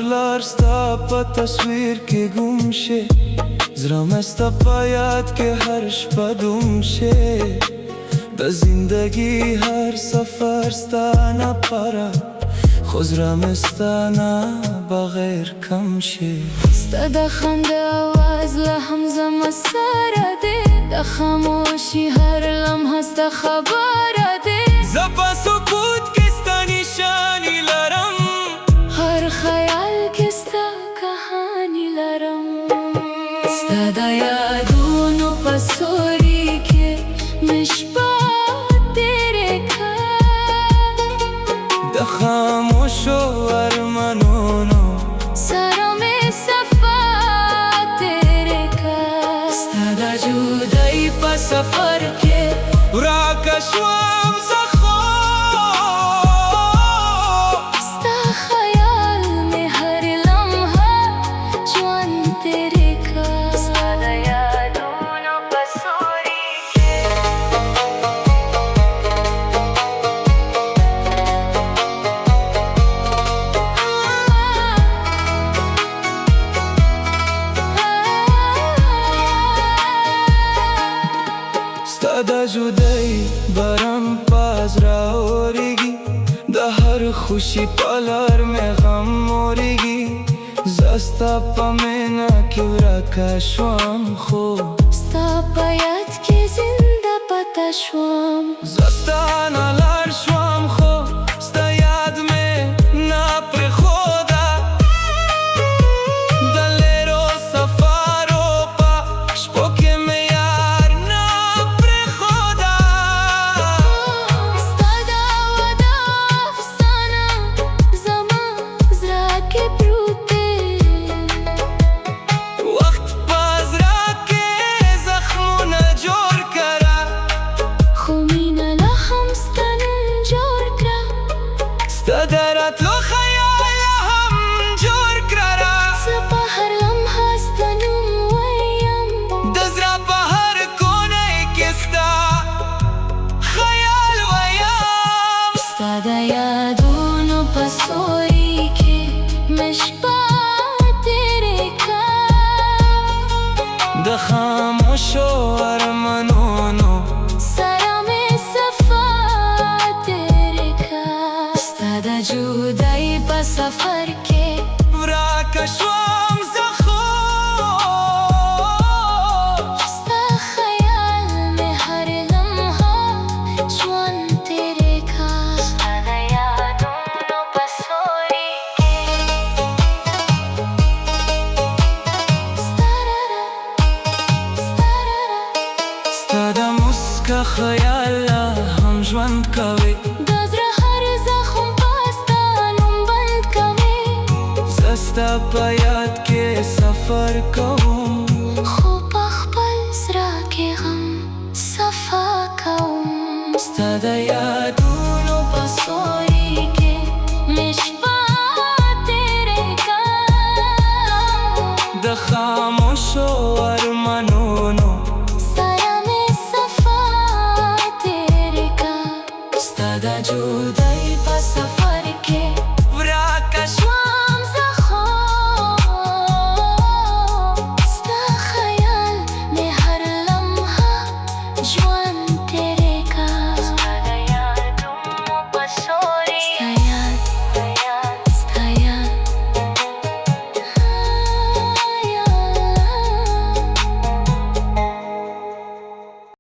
لار ستا په تصویر کې ګم شي زړه مې ستا په یاد کې هر شپه دوم شي د زندګي هر سفر ستا نه پره خو زړه مې ستا نه بغیر کم شي ستا د خندا آواز لا هم زما سره دی د خاموشي هر لمحه ستا خبره دی زه په سکوت کې ستا نشانې لرم هر خیال کې ستا کهاني لرم ستا د یادونو په سوري کې مې شپه تېرې کړه د خاموشو ارمانونو سره مې صفا تېرې کړه ستا د جدایۍ په سفر کې ورکه شوم زه ستا د جدایۍ باران پاز راورېږي د هر خوشي په لار مې غم اورېږي زه ستا په مینه کې ورکه شوم خو ستا په یاد کې زنده پاته شوم زه ستا نه لاړ شوم خو ستا یاد مې نه پرېښوده د لیرو سفرو په شپو کې مې یار نه پرېښوده ستا د واده افسانه زما زړه کې پروت دی وخت په زړه کې زخمونه جوړ کړه خو مینه لا هم ستا نوم جوړ کړه ستا د راتلو خیال هم جوړ کړه زه په هر لمحه ستا نوم وایم د زړه په هر کونه کې ستا خیال وایم ستا د یادونو په سوري کې مې شپه تېرې کړه د خاموشو ارمانونو سره مې صفا تېرې کړه ستا د جدایۍ په سفر کې ورکه شوم زه خو ستا خیال مې هر لمحه ژوند تېرې کړه ستا د یادونو په سوري کې ستارره ستارره ستا د موسکا خیال لا هم ژوند کوي د زړه هر زخم په ستا نوم بند کوي زه ستا په یاد کې سفر کوم خو په خپل زړه کې غم صفا کوم ستا د یادونو په سوري کې مې شپه تېرې کړه د خاموشو ارمانونو سره مې صفا تېرې کړه ستا د جدایۍ په سفر